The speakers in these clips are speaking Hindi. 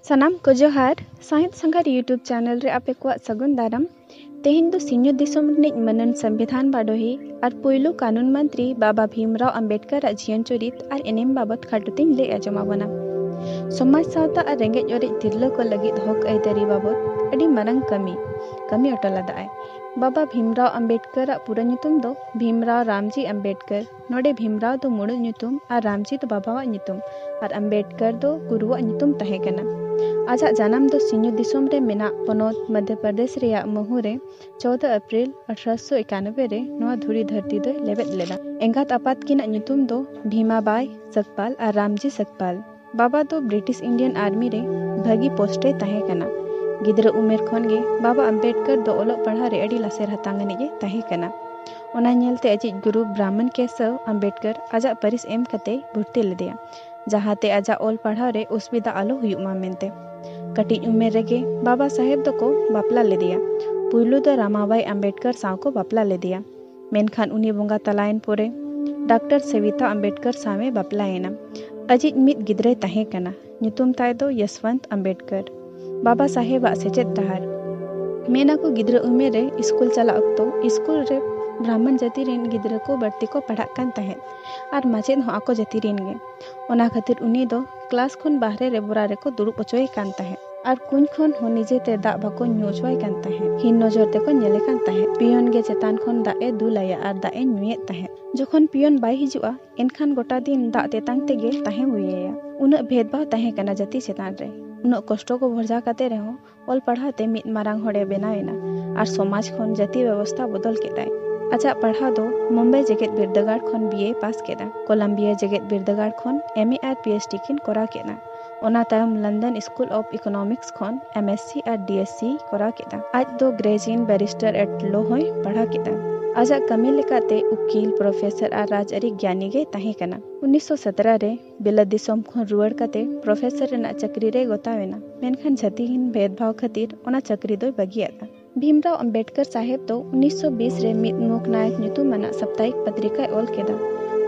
सनाम को जोहार साहित्य संघार यूट्यूब चैनल रे आपे को सगुन दाराम तेहिन दो सिन्यो दिसोम रिनिज मनन संविधान बाडोही और पुइलु कानून मंत्री बाबा भीमराव अंबेडकर जीवन चरित और एनेम बाबत खाटुतिन ले आजमावना समाज सावता और रेंगेज ओरेज तिरलो को लगित हक आइदारी बाबत अडी मारंग कमी अटलादाय बाबा भीमराव अंबेडकर पूरा ᱧᱩᱛᱩᱢ दो भीमराव रामजी अंबेडकर नोडे भीमराव दो मुड़ ᱧᱩᱛᱩᱢ और रामजी दो बाबावा ᱧᱩᱛᱩᱢ और अंबेडकर दो गुरुवा ᱧᱩᱛᱩᱢ तहे कना आजा जन्म दो सिन्यो दिसोम रे मेना पनोत मध्य प्रदेश रे महू रे 14 अप्रैल 1891 रे नोआ धुरी धरती दो लेबेद लेदा एंगात आपात किना ᱧᱩᱛᱩᱢ दो भीमाबाई सकपाल और रामजी सकपाल बाबा दो ब्रिटिश इंडियन आर्मी रे भागी पोस्टे तहे कना गिद्र उमेर खन गे बाबा अंबेडकर दो ओलो पढ़ा रे अडी लासेर हतांगने गे तहे कना ओना नेलते अजी गुरु ब्राह्मण केशव अंबेडकर आजा परिस एम कते भर्ती लेदेया जहाते आजा ओल पढ़ा रे उसविदा आलो हुयुमा मेनते कटी उमेर रेगे बाबा साहेब दो को बापला लेदेया पुइलु दो रामाबाई अंबेडकर साव को बापला लेदेया मेनखान उनी बोंगा तलायन पोरे डॉक्टर सविता अंबेडकर सावे बापलायना अजी मित गिद्रे तहे कना ᱧᱩᱛᱩᱢ ताय दो यशवंत अंबेडकर बाबा साहेब सेचेद डहार मेना को गिद्र उमेर रे स्कूल चला अक्तो स्कूल रे ब्राह्मण जाति रेन गिद्र को बढ़ती को पढ़ा कान तहे और माचेद हो आको जाति रेन गे ओना खातिर उनी दो क्लास खन बाहरे रे बोरा रे को दुरुप अचोय कान तहे और कुन खन हो निजे ते दा बाको न्योचोय कान तहे हिन नजर ते को नेले कान तहे पियन गे चेतान खन दा ए दुलाया और दा ए न्युए तहे जखन पियन बाय हिजुआ एनखान गोटा दिन दा तेतांग तेगे तहे हुइया उना भेदभाव तहे कना जाति चेतान रे उना कष्ट को भरजा काते रहो ओल पढ़ाते मित मारांग होड़े बनावेना और समाज खन जाति व्यवस्था बदल केदाय आजा पढ़ा दो मुंबई जेगेत बिरदगाड़ खन बीए पास केदा कोलंबिया जेगेत बिरदगाड़ खन एमए और पीएचडी किन करा केदा ओना तायम लंदन स्कूल ऑफ इकोनॉमिक्स खन एमएससी और डीएससी करा केदा आज दो ग्रेजुएट बैरिस्टर एट लॉ होय पढ़ा केदा आजा कमी लेकाते उकील प्रोफेसर और राजआरी ज्ञानी गे तहे कना 1917 रे बिलद दिसोम खन रुवाड़ काते प्रोफेसर रेना चक्री रे गोतावेना मेनखान जातिहीन भेदभाव खातिर ओना चक्री दो बगियादा भीमराव अंबेडकर साहेब तो 1920 रे मित मुक नायक ᱧᱩᱛᱩᱢ माना साप्ताहिक पत्रिका ओल केदा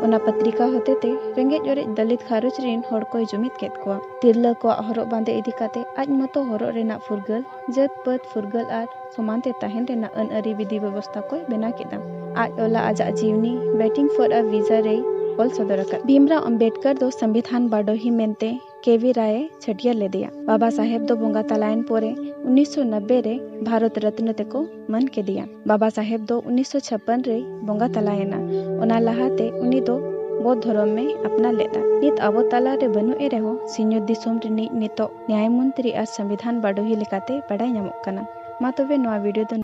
ओना पत्रिका होते ते रेंगेज ओरे दलित खारुच रेन होड़ कोय जुमित केत कोआ तिरला को हरो बांदे इदी काते आज मतो हरो रेना फुरगल जत पद फुरगल आर समानते तहन रेना अन अरी विधि व्यवस्था कोय बेना केदा आज ओला आजा जीवनी वेटिंग फॉर अ वीजा रे ओल सदरका भीमराव अंबेडकर दो संविधान बाडोही मेनते केवी राय छटिया लेदिया बाबा साहेब दो बोंगा तलायन पोरे 1990 रे भारत रत्न तेको मन के दिया बाबा साहेब दो 1956 रे बोंगा तलायना ओना लहाते उनी दो बौद्ध धर्म में अपना लेदा नित अबो तला रे बनु ए रेहो सिन्यो दिसोम रिनी नितो न्याय मंत्री और संविधान बाडोही लेकाते बड़ाई ᱧᱟᱢᱚᱜ कना मा तबे नोआ वीडियो दो